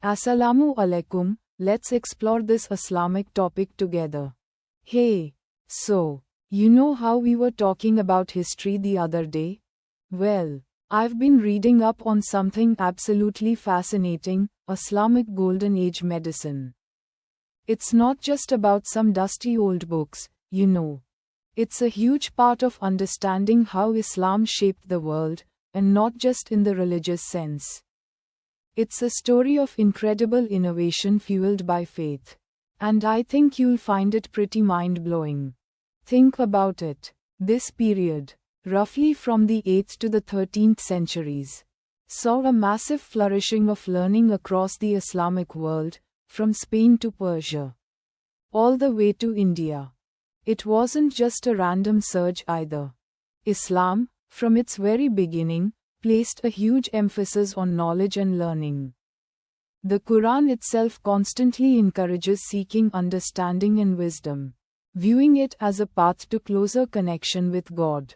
Assalamu alaikum, let's explore this Islamic topic together. Hey, so, you know how we were talking about history the other day? Well, I've been reading up on something absolutely fascinating, Islamic Golden Age medicine. It's not just about some dusty old books, you know. It's a huge part of understanding how Islam shaped the world, and not just in the religious sense. It's a story of incredible innovation fueled by faith. And I think you'll find it pretty mind-blowing. Think about it. This period, roughly from the 8th to the 13th centuries, saw a massive flourishing of learning across the Islamic world, from Spain to Persia, all the way to India. It wasn't just a random surge either. Islam, from its very beginning, placed a huge emphasis on knowledge and learning. The Quran itself constantly encourages seeking understanding and wisdom, viewing it as a path to closer connection with God.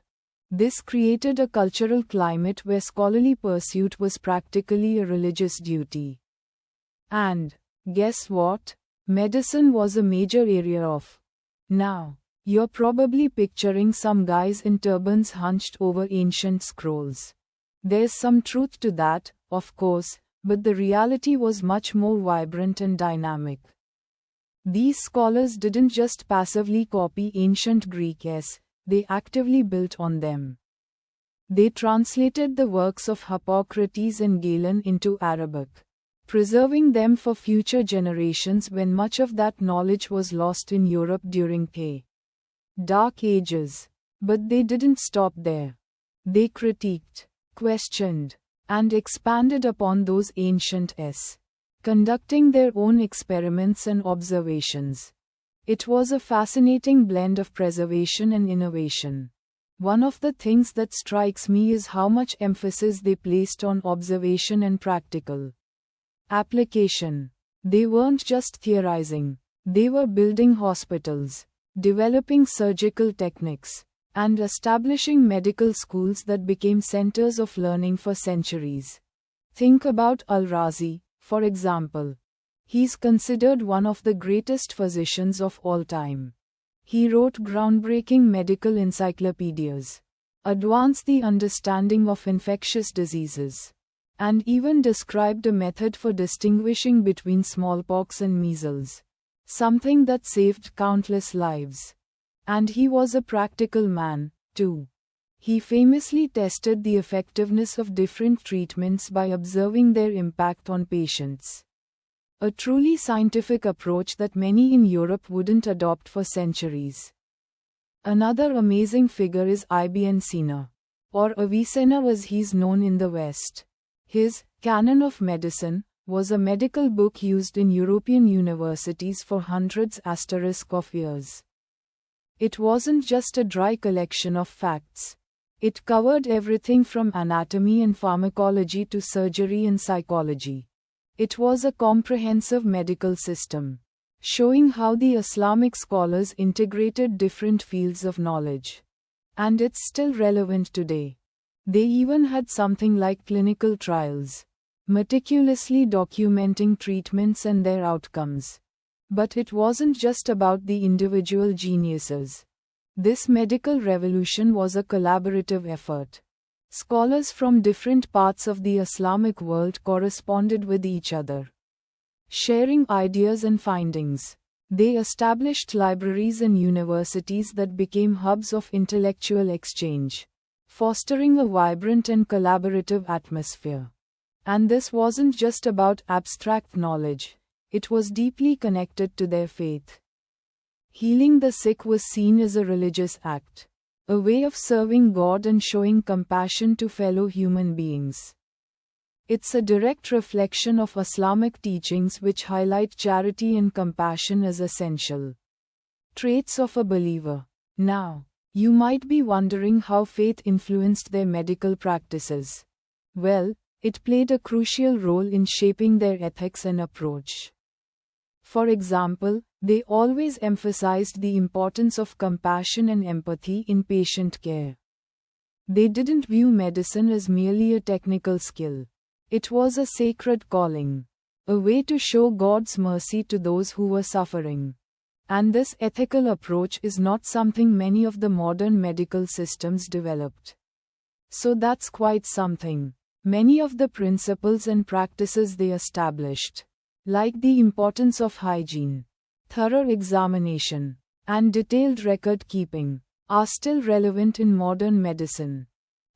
This created a cultural climate where scholarly pursuit was practically a religious duty. And, guess what? Medicine was a major area of. Now, you're probably picturing some guys in turbans hunched over ancient scrolls. There's some truth to that, of course, but the reality was much more vibrant and dynamic. These scholars didn't just passively copy ancient Greeks, they actively built on them. They translated the works of Hippocrates and Galen into Arabic, preserving them for future generations when much of that knowledge was lost in Europe during the Dark Ages. But they didn't stop there. They critiqued, questioned, and expanded upon those ancient conducting their own experiments and observations. It was a fascinating blend of preservation and innovation. One of the things that strikes me is how much emphasis they placed on observation and practical application. They weren't just theorizing, they were building hospitals, developing surgical techniques, and establishing medical schools that became centers of learning for centuries. Think about Al-Razi, for example. He's considered one of the greatest physicians of all time. He wrote groundbreaking medical encyclopedias, advanced the understanding of infectious diseases, and even described a method for distinguishing between smallpox and measles, something that saved countless lives. And he was a practical man, too. He famously tested the effectiveness of different treatments by observing their impact on patients. A truly scientific approach that many in Europe wouldn't adopt for centuries. Another amazing figure is Ibn Sina, or Avicenna as he's known in the West. His Canon of Medicine was a medical book used in European universities for hundreds of years. It wasn't just a dry collection of facts. It covered everything from anatomy and pharmacology to surgery and psychology. It was a comprehensive medical system, showing how the Islamic scholars integrated different fields of knowledge. And it's still relevant today. They even had something like clinical trials, meticulously documenting treatments and their outcomes. But it wasn't just about the individual geniuses. This medical revolution was a collaborative effort. Scholars from different parts of the Islamic world corresponded with each other, sharing ideas and findings. They established libraries and universities that became hubs of intellectual exchange, fostering a vibrant and collaborative atmosphere. And this wasn't just about abstract knowledge. It was deeply connected to their faith. Healing the sick was seen as a religious act, a way of serving God and showing compassion to fellow human beings. It's a direct reflection of Islamic teachings which highlight charity and compassion as essential traits of a believer. Now, you might be wondering how faith influenced their medical practices. Well, it played a crucial role in shaping their ethics and approach. For example, they always emphasized the importance of compassion and empathy in patient care. They didn't view medicine as merely a technical skill. It was a sacred calling. a way to show God's mercy to those who were suffering. And this ethical approach is not something many of the modern medical systems developed. So that's quite something. Many of the principles and practices they established, like the importance of hygiene, thorough examination, and detailed record keeping, are still relevant in modern medicine.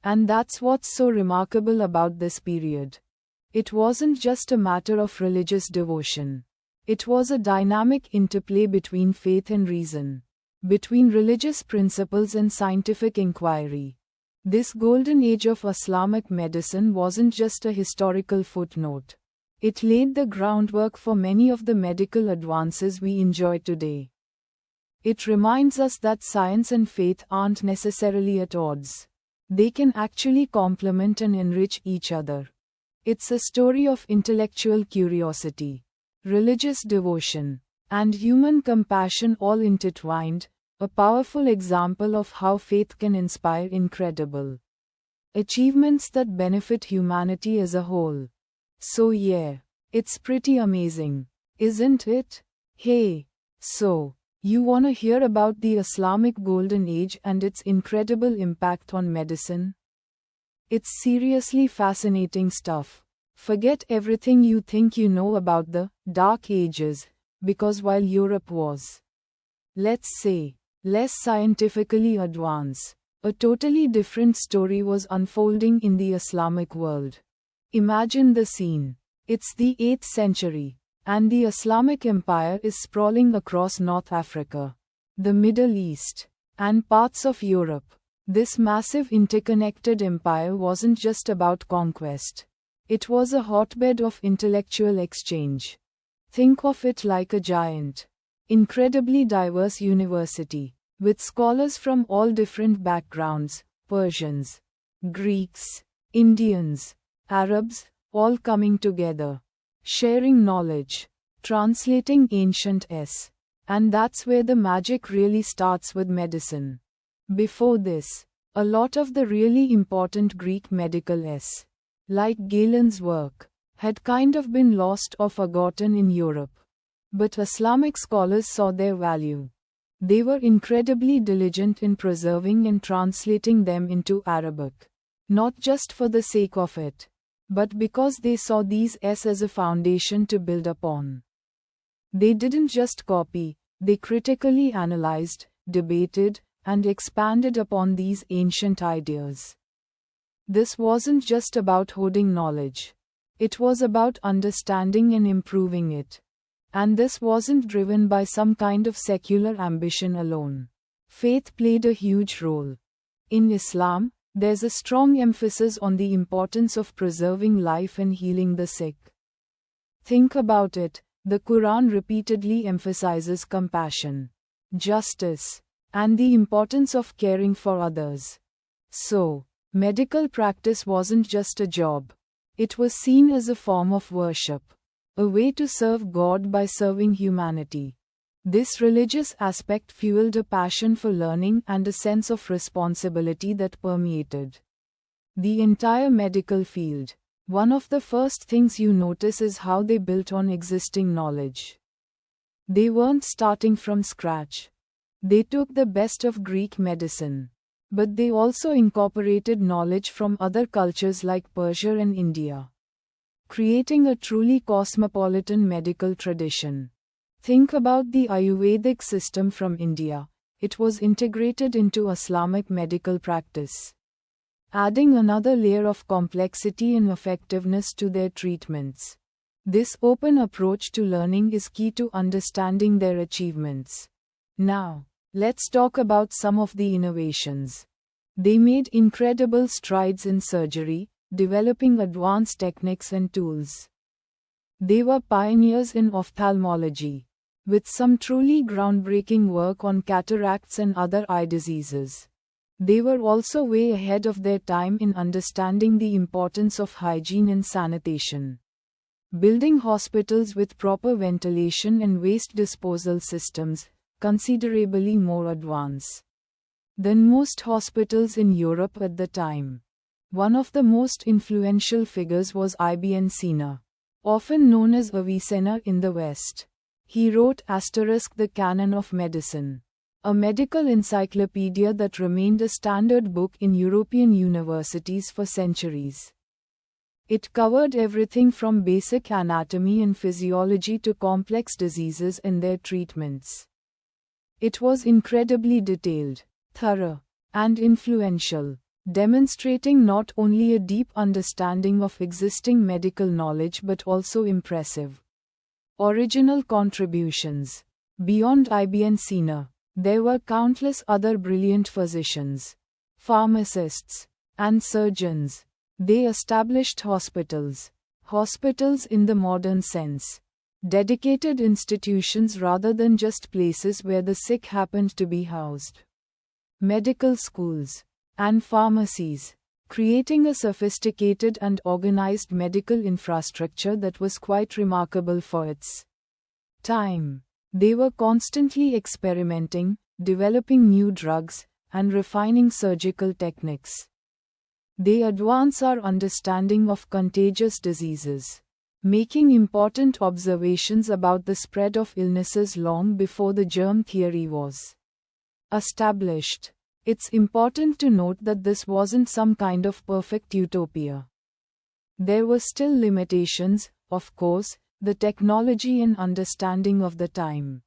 And that's what's so remarkable about this period. It wasn't just a matter of religious devotion. It was a dynamic interplay between faith and reason, between religious principles and scientific inquiry. This golden age of Islamic medicine wasn't just a historical footnote. It laid the groundwork for many of the medical advances we enjoy today. It reminds us that science and faith aren't necessarily at odds. They can actually complement and enrich each other. It's a story of intellectual curiosity, religious devotion, and human compassion all intertwined, a powerful example of how faith can inspire incredible achievements that benefit humanity as a whole. So yeah, it's pretty amazing, isn't it? Hey, so, you wanna hear about the Islamic Golden Age and its incredible impact on medicine? It's seriously fascinating stuff. Forget everything you think you know about the Dark Ages, because while Europe was, let's say, less scientifically advanced, a totally different story was unfolding in the Islamic world. Imagine the scene. It's the 8th century, and the Islamic Empire is sprawling across North Africa, the Middle East, and parts of Europe. This massive interconnected empire wasn't just about conquest. It was a hotbed of intellectual exchange. Think of it like a giant, incredibly diverse university, with scholars from all different backgrounds, Persians, Greeks, Indians, Arabs, all coming together, sharing knowledge, translating ancient s. And that's where the magic really starts with medicine. Before this, a lot of the really important Greek medical s, like Galen's work, had kind of been lost or forgotten in Europe. But Islamic scholars saw their value. They were incredibly diligent in preserving and translating them into Arabic, not just for the sake of it, but because they saw these as a foundation to build upon. They didn't just copy, they critically analyzed, debated, and expanded upon these ancient ideas. This wasn't just about hoarding knowledge. It was about understanding and improving it. And this wasn't driven by some kind of secular ambition alone. Faith played a huge role. In Islam, there's a strong emphasis on the importance of preserving life and healing the sick. Think about it, the Quran repeatedly emphasizes compassion, justice, and the importance of caring for others. So, medical practice wasn't just a job. It was seen as a form of worship, a way to serve God by serving humanity. This religious aspect fueled a passion for learning and a sense of responsibility that permeated the entire medical field. One of the first things you notice is how they built on existing knowledge. They weren't starting from scratch. They took the best of Greek medicine, but they also incorporated knowledge from other cultures like Persia and India, creating a truly cosmopolitan medical tradition. Think about the Ayurvedic system from India. It was integrated into Islamic medical practice, adding another layer of complexity and effectiveness to their treatments. This open approach to learning is key to understanding their achievements. Now, let's talk about some of the innovations. They made incredible strides in surgery, developing advanced techniques and tools. They were pioneers in ophthalmology, with some truly groundbreaking work on cataracts and other eye diseases. They were also way ahead of their time in understanding the importance of hygiene and sanitation, building hospitals with proper ventilation and waste disposal systems, considerably more advanced than most hospitals in Europe at the time. One of the most influential figures was Ibn Sina, often known as Avicenna in the West. He wrote the Canon of Medicine, a medical encyclopedia that remained a standard book in European universities for centuries. It covered everything from basic anatomy and physiology to complex diseases and their treatments. It was incredibly detailed, thorough, and influential, demonstrating not only a deep understanding of existing medical knowledge but also impressive original contributions. Beyond Ibn Sina, there were countless other brilliant physicians, pharmacists, and surgeons. They established hospitals in the modern sense, dedicated institutions rather than just places where the sick happened to be housed, medical schools, and pharmacies, creating a sophisticated and organized medical infrastructure that was quite remarkable for its time. They were constantly experimenting, developing new drugs, and refining surgical techniques. They advance our understanding of contagious diseases, making important observations about the spread of illnesses long before the germ theory was established. It's important to note that this wasn't some kind of perfect utopia. There were still limitations, of course, the technology and understanding of the time.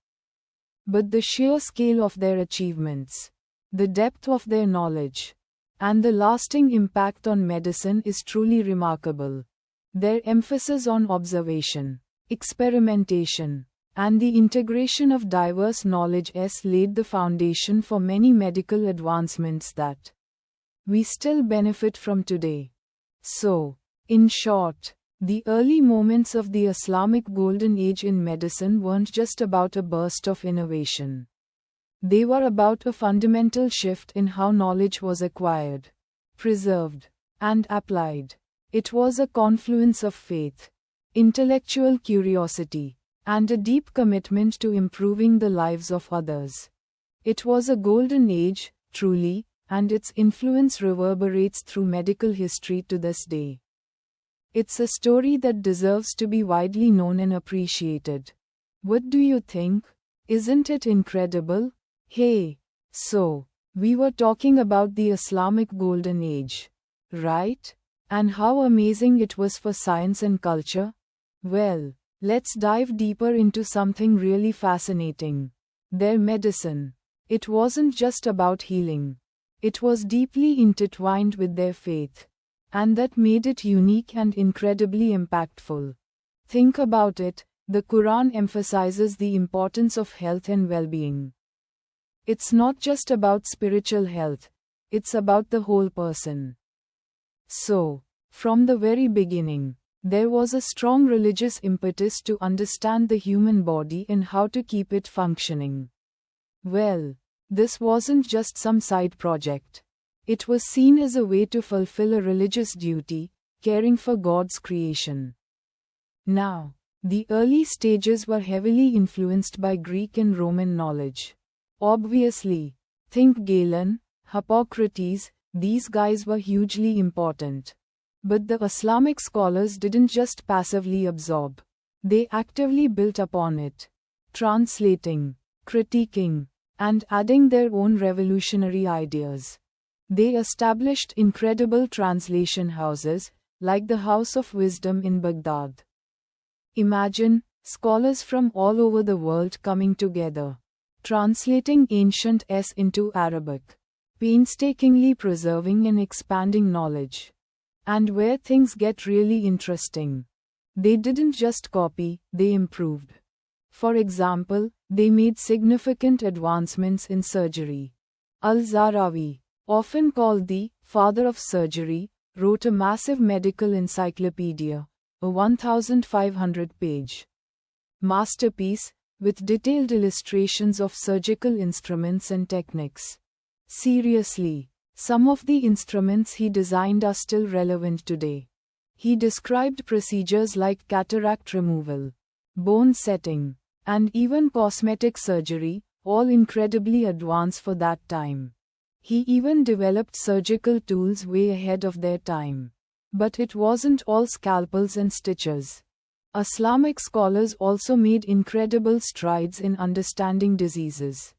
But the sheer scale of their achievements, the depth of their knowledge, and the lasting impact on medicine is truly remarkable. Their emphasis on observation, experimentation, and the integration of diverse knowledge laid the foundation for many medical advancements that we still benefit from today. So, in short, the early moments of the Islamic Golden Age in medicine weren't just about a burst of innovation. They were about a fundamental shift in how knowledge was acquired, preserved, and applied. It was a confluence of faith, intellectual curiosity, and a deep commitment to improving the lives of others. It was a golden age, truly, and its influence reverberates through medical history to this day. It's a story that deserves to be widely known and appreciated. What do you think? Isn't it incredible? Hey, so, we were talking about the Islamic Golden Age, right? And how amazing it was for science and culture? Well, let's dive deeper into something really fascinating. Their medicine. It wasn't just about healing. It was deeply intertwined with their faith. And that made it unique and incredibly impactful. Think about it, the Quran emphasizes the importance of health and well-being. It's not just about spiritual health, it's about the whole person. So, from the very beginning, there was a strong religious impetus to understand the human body and how to keep it functioning well. This wasn't just some side project. It was seen as a way to fulfill a religious duty, caring for God's creation. Now, the early stages were heavily influenced by Greek and Roman knowledge. Obviously, think Galen, Hippocrates, these guys were hugely important. But the Islamic scholars didn't just passively absorb. They actively built upon it, translating, critiquing, and adding their own revolutionary ideas. They established incredible translation houses, like the House of Wisdom in Baghdad. Imagine, scholars from all over the world coming together, translating ancient into Arabic, painstakingly preserving and expanding knowledge. And where things get really interesting, they didn't just copy, they improved. For example, they made significant advancements in surgery. Al-Zarawi, often called the father of surgery, wrote a massive medical encyclopedia, a 1,500-page masterpiece, with detailed illustrations of surgical instruments and techniques. Seriously, some of the instruments he designed are still relevant today. He described procedures like cataract removal, bone setting, and even cosmetic surgery, all incredibly advanced for that time. He even developed surgical tools way ahead of their time. But it wasn't all scalpels and stitches. Islamic scholars also made incredible strides in understanding diseases.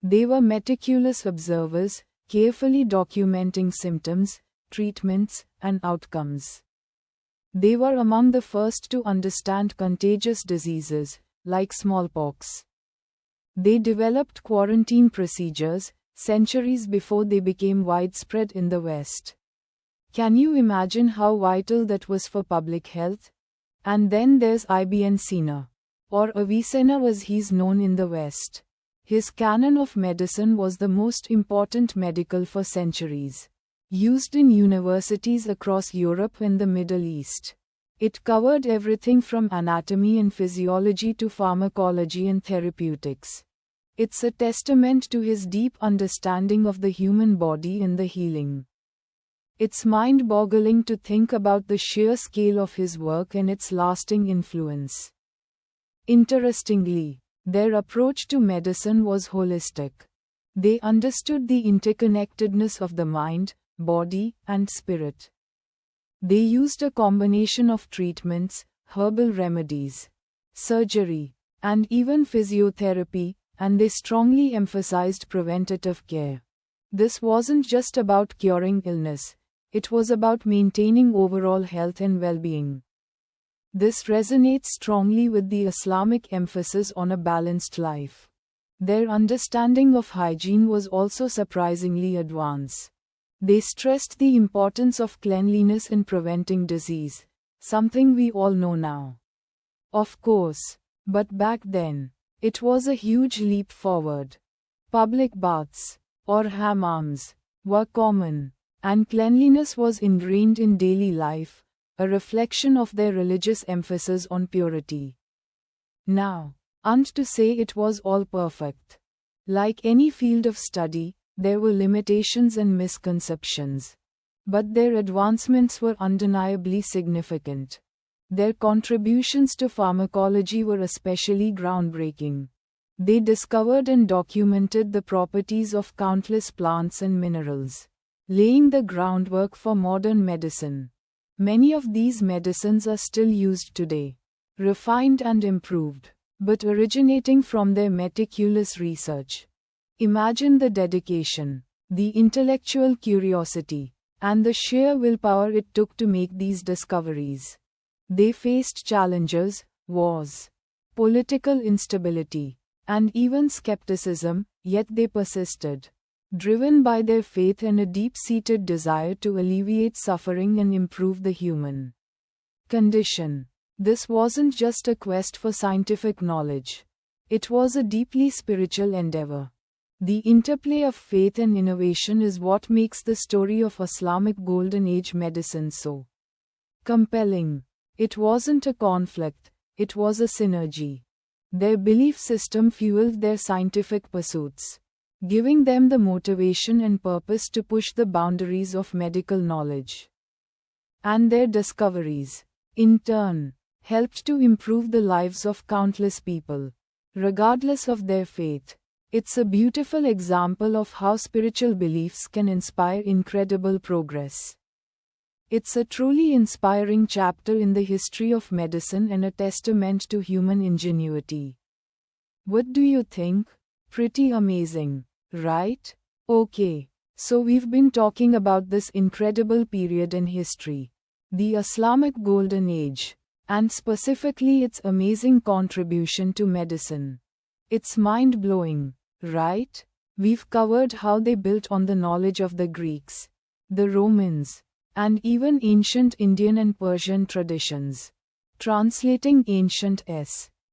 They were meticulous observers, carefully documenting symptoms, treatments, and outcomes. They were among the first to understand contagious diseases, like smallpox. They developed quarantine procedures, centuries before they became widespread in the West. Can you imagine how vital that was for public health? And then there's Ibn Sina, or Avicenna as he's known in the West. His canon of medicine was the most important medical for centuries, used in universities across Europe and the Middle East. It covered everything from anatomy and physiology to pharmacology and therapeutics. It's a testament to his deep understanding of the human body and the healing. It's mind-boggling to think about the sheer scale of his work and its lasting influence. Interestingly, their approach to medicine was holistic. They understood the interconnectedness of the mind, body, and spirit. They used a combination of treatments, herbal remedies, surgery, and even physiotherapy, and they strongly emphasized preventative care. This wasn't just about curing illness, it was about maintaining overall health and well-being. This resonates strongly with the Islamic emphasis on a balanced life. Their understanding of hygiene was also surprisingly advanced. They stressed the importance of cleanliness in preventing disease, something we all know now. Of course, but back then, it was a huge leap forward. Public baths, or hammams, were common, and cleanliness was ingrained in daily life, a reflection of their religious emphasis on purity. Now, and to say it was all perfect. Like any field of study, there were limitations and misconceptions. But their advancements were undeniably significant. Their contributions to pharmacology were especially groundbreaking. They discovered and documented the properties of countless plants and minerals, laying the groundwork for modern medicine. Many of these medicines are still used today, refined and improved, but originating from their meticulous research. Imagine the dedication, the intellectual curiosity, and the sheer willpower it took to make these discoveries. They faced challenges, wars, political instability, and even skepticism, yet they persisted, driven by their faith and a deep-seated desire to alleviate suffering and improve the human condition. This wasn't just a quest for scientific knowledge. It was a deeply spiritual endeavor. The interplay of faith and innovation is what makes the story of Islamic Golden Age medicine so compelling. It wasn't a conflict, it was a synergy. Their belief system fueled their scientific pursuits, giving them the motivation and purpose to push the boundaries of medical knowledge. And their discoveries, in turn, helped to improve the lives of countless people, regardless of their faith. It's a beautiful example of how spiritual beliefs can inspire incredible progress. It's a truly inspiring chapter in the history of medicine and a testament to human ingenuity. What do you think? Pretty amazing, right? Okay, so we've been talking about this incredible period in history, the Islamic Golden Age, and specifically its amazing contribution to medicine. It's mind-blowing, right? We've covered how they built on the knowledge of the Greeks, the Romans, and even ancient Indian and Persian traditions, translating ancient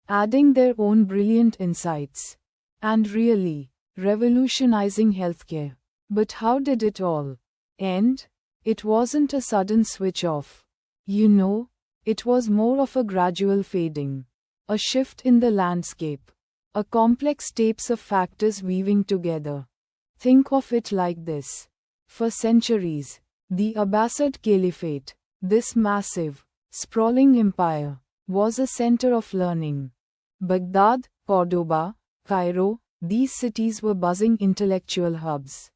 adding their own brilliant insights, and really revolutionizing healthcare. But how did it all end? It wasn't a sudden switch off. It was more of a gradual fading, a shift in the landscape, a complex tapes of factors weaving together. Think of it like this. For centuries, the Abbasid Caliphate, this massive, sprawling empire, was a center of learning. Baghdad, Cordoba, Cairo, these cities were buzzing intellectual hubs.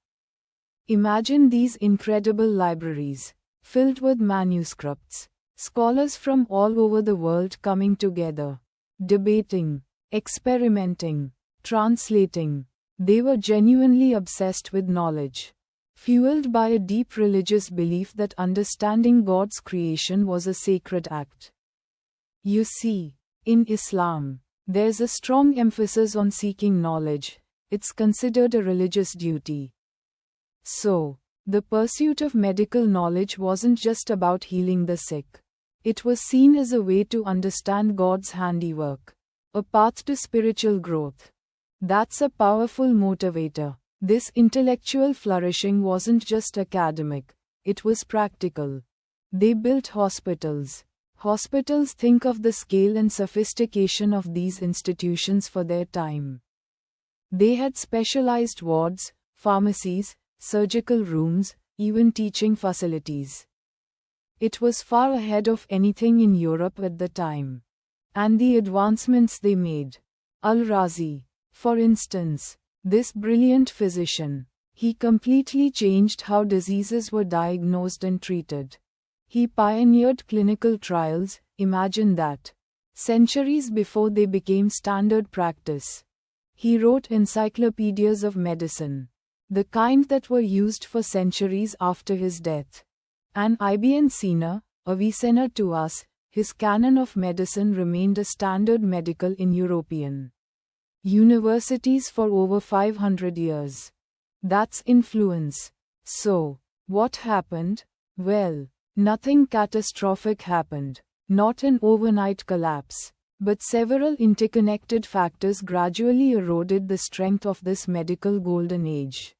Imagine these incredible libraries, filled with manuscripts, Scholars from all over the world coming together, debating, experimenting, translating. They were genuinely obsessed with knowledge, fueled by a deep religious belief that understanding God's creation was a sacred act. You see, in Islam, there's a strong emphasis on seeking knowledge. It's considered a religious duty. So, the pursuit of medical knowledge wasn't just about healing the sick. It was seen as a way to understand God's handiwork, a path to spiritual growth. That's a powerful motivator. This intellectual flourishing wasn't just academic, it was practical. They built hospitals. Hospitals, think of the scale and sophistication of these institutions for their time. They had specialized wards, pharmacies, surgical rooms, even teaching facilities. It was far ahead of anything in Europe at the time. And the advancements they made. Al-Razi, for instance, this brilliant physician, he completely changed how diseases were diagnosed and treated. He pioneered clinical trials, imagine that. Centuries before they became standard practice. He wrote encyclopedias of medicine, the kind that were used for centuries after his death. And Ibn Sina, Avicenna to us, his canon of medicine remained a standard medical in European universities for over 500 years. That's influence. So, what happened? Well, nothing catastrophic happened. Not an overnight collapse. But several interconnected factors gradually eroded the strength of this medical golden age.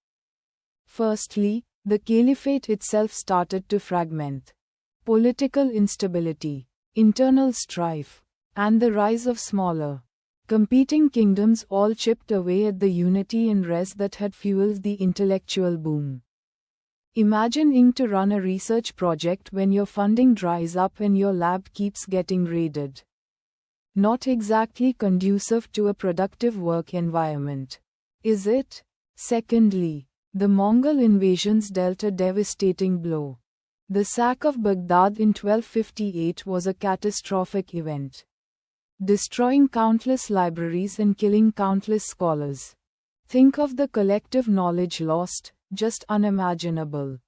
Firstly, the caliphate itself started to fragment. Political instability, internal strife, and the rise of smaller, competing kingdoms all chipped away at the unity and res that had fueled the intellectual boom. Imagining to run a research project when your funding dries up and your lab keeps getting raided. Not exactly conducive to a productive work environment, is it? Secondly, the Mongol invasions dealt a devastating blow. The sack of Baghdad in 1258 was a catastrophic event, destroying countless libraries and killing countless scholars. Think of the collective knowledge lost, just unimaginable.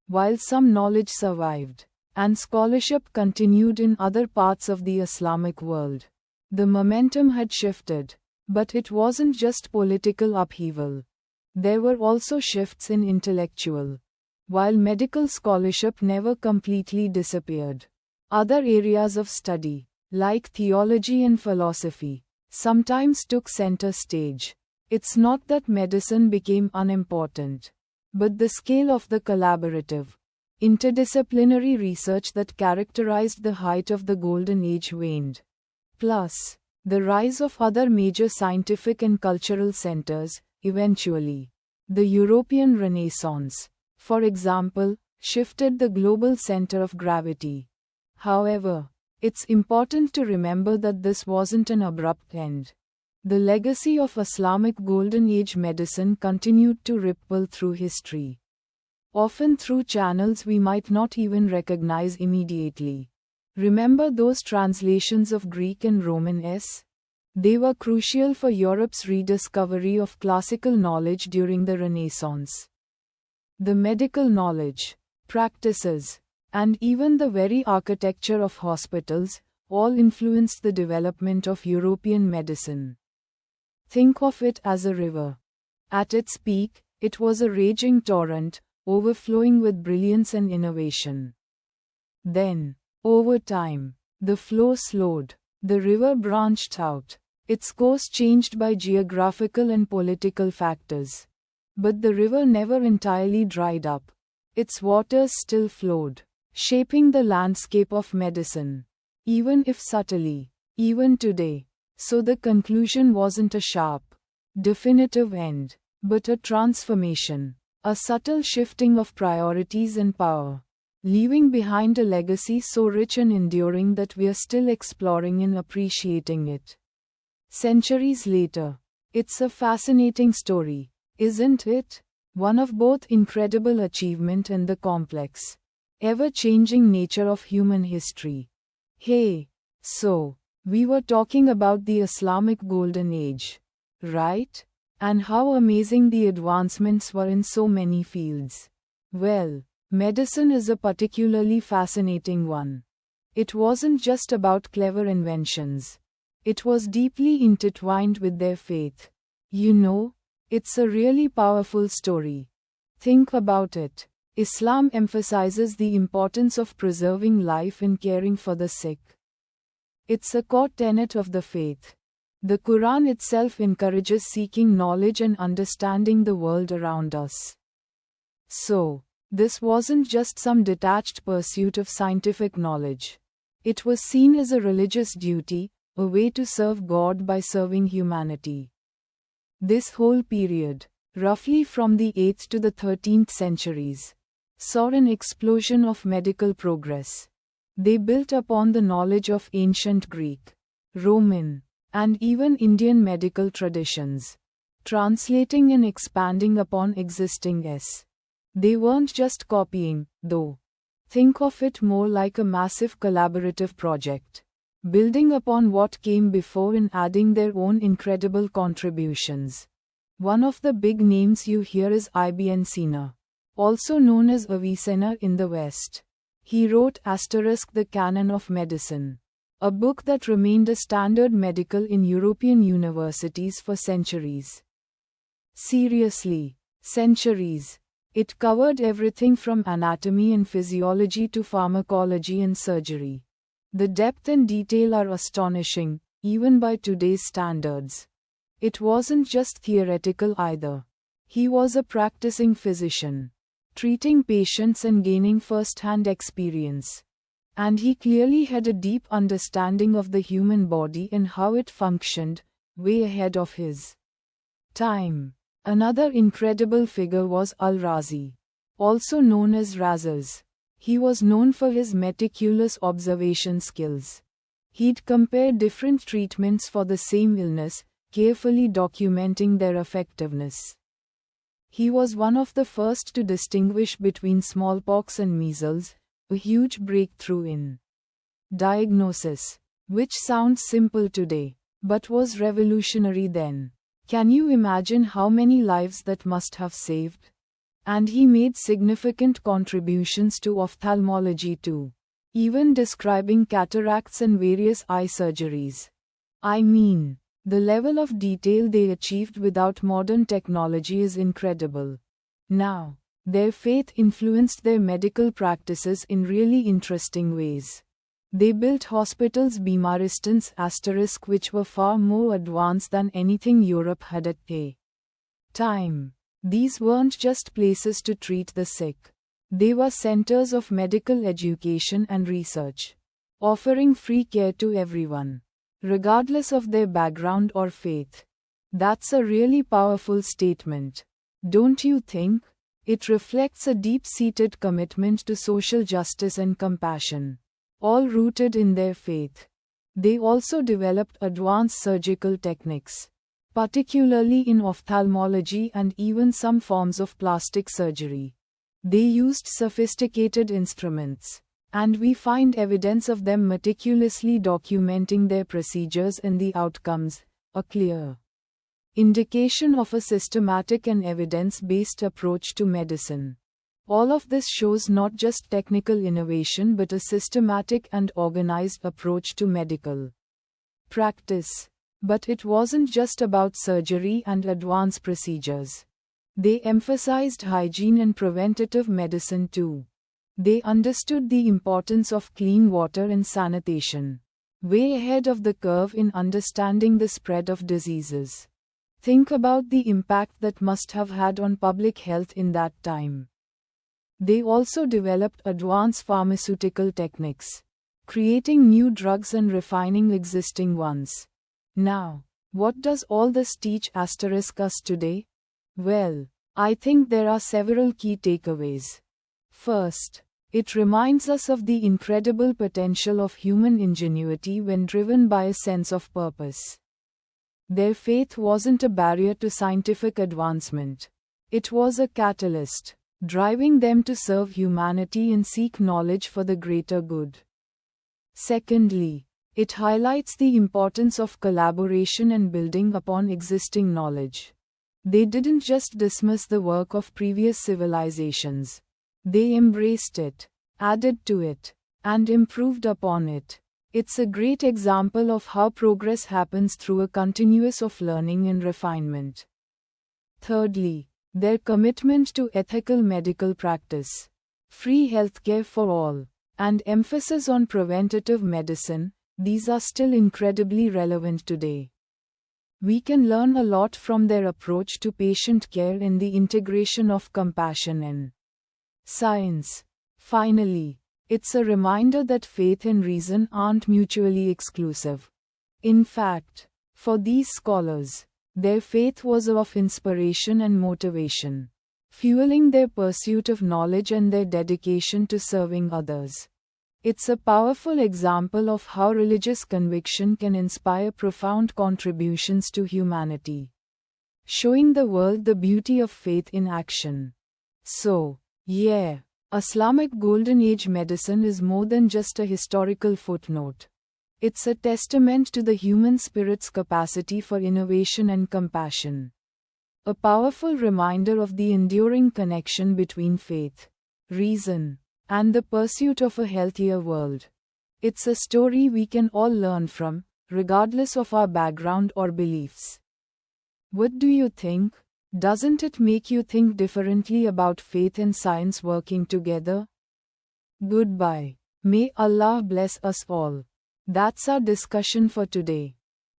While some knowledge survived, and scholarship continued in other parts of the Islamic world, the momentum had shifted. But it wasn't just political upheaval. There were also shifts in intellectual. While medical scholarship never completely disappeared, other areas of study, like theology and philosophy, sometimes took center stage. It's not that medicine became unimportant, but the scale of the collaborative, interdisciplinary research that characterized the height of the Golden Age waned. Plus, the rise of other major scientific and cultural centers, eventually, the European Renaissance, for example, shifted the global center of gravity. However, it's important to remember that this wasn't an abrupt end. The legacy of Islamic Golden Age medicine continued to ripple through history, often through channels we might not even recognize immediately. Remember those translations of Greek and Roman s? They were crucial for Europe's rediscovery of classical knowledge during the Renaissance. The medical knowledge, practices, and even the very architecture of hospitals, all influenced the development of European medicine. Think of it as a river. At its peak, it was a raging torrent, overflowing with brilliance and innovation. Then, over time, the flow slowed, the river branched out, its course changed by geographical and political factors. But the river never entirely dried up. Its waters still flowed, shaping the landscape of medicine, even if subtly, even today. So the conclusion wasn't a sharp, definitive end, but a transformation, a subtle shifting of priorities and power, leaving behind a legacy so rich and enduring that we're still exploring and appreciating it. Centuries later, it's a fascinating story, isn't it? One of both incredible achievement and the complex, ever-changing nature of human history. Hey, so, we were talking about the Islamic Golden Age, right? And how amazing the advancements were in so many fields. Well, medicine is a particularly fascinating one. It wasn't just about clever inventions. It was deeply intertwined with their faith. You know, it's a really powerful story. Think about it. Islam emphasizes the importance of preserving life and caring for the sick. It's a core tenet of the faith. The Quran itself encourages seeking knowledge and understanding the world around us. So, this wasn't just some detached pursuit of scientific knowledge. It was seen as a religious duty, a way to serve God by serving humanity. This whole period, roughly from the 8th to the 13th centuries, saw an explosion of medical progress. They built upon the knowledge of ancient Greek, Roman, and even Indian medical traditions, translating and expanding upon existing s. They weren't just copying, though. Think of it more like a massive collaborative project, building upon what came before and adding their own incredible contributions. One of the big names you hear is Ibn Sina, also known as Avicenna in the West. He wrote *The Canon of Medicine, a book that remained a standard medical in European universities for centuries. Seriously, centuries. It covered everything from anatomy and physiology to pharmacology and surgery. The depth and detail are astonishing, even by today's standards. It wasn't just theoretical either. He was a practicing physician, treating patients and gaining first-hand experience. And he clearly had a deep understanding of the human body and how it functioned, way ahead of his time. Another incredible figure was Al-Razi, also known as Razas. He was known for his meticulous observation skills. He'd compare different treatments for the same illness, carefully documenting their effectiveness. He was one of the first to distinguish between smallpox and measles, a huge breakthrough in diagnosis, which sounds simple today, but was revolutionary then. Can you imagine how many lives that must have saved? And he made significant contributions to ophthalmology too, even describing cataracts and various eye surgeries. I mean, the level of detail they achieved without modern technology is incredible. Now, their faith influenced their medical practices in really interesting ways. They built hospitals Bimaristans*, which were far more advanced than anything Europe had at the time. These weren't just places to treat the sick. They were centers of medical education and research, offering free care to everyone, regardless of their background or faith. That's a really powerful statement, don't you think? It reflects a deep-seated commitment to social justice and compassion, all rooted in their faith. They also developed advanced surgical techniques, particularly in ophthalmology and even some forms of plastic surgery. They used sophisticated instruments, and we find evidence of them meticulously documenting their procedures and the outcomes, a clear indication of a systematic and evidence-based approach to medicine. All of this shows not just technical innovation but a systematic and organized approach to medical practice. But it wasn't just about surgery and advanced procedures. They emphasized hygiene and preventative medicine too. They understood the importance of clean water and sanitation, way ahead of the curve in understanding the spread of diseases. Think about the impact that must have had on public health in that time. They also developed advanced pharmaceutical techniques, creating new drugs and refining existing ones. Now, what does all this teach us today? Well, I think there are several key takeaways. First, it reminds us of the incredible potential of human ingenuity when driven by a sense of purpose. Their faith wasn't a barrier to scientific advancement. It was a catalyst. driving them to serve humanity and seek knowledge for the greater good. Secondly, it highlights the importance of collaboration and building upon existing knowledge. They didn't just dismiss the work of previous civilizations. They embraced it, added to it, and improved upon it. It's a great example of how progress happens through a continuous of learning and refinement. Thirdly, their commitment to ethical medical practice, free healthcare for all, and emphasis on preventative medicine, these are still incredibly relevant today. We can learn a lot from their approach to patient care and the integration of compassion and science. Finally, it's a reminder that faith and reason aren't mutually exclusive. In fact, for these scholars, their faith was of inspiration and motivation, fueling their pursuit of knowledge and their dedication to serving others. It's a powerful example of how religious conviction can inspire profound contributions to humanity, showing the world the beauty of faith in action. So, yeah, Islamic Golden Age medicine is more than just a historical footnote. It's a testament to the human spirit's capacity for innovation and compassion. A powerful reminder of the enduring connection between faith, reason, and the pursuit of a healthier world. It's a story we can all learn from, regardless of our background or beliefs. What do you think? Doesn't it make you think differently about faith and science working together? Goodbye. May Allah bless us all. That's our discussion for today.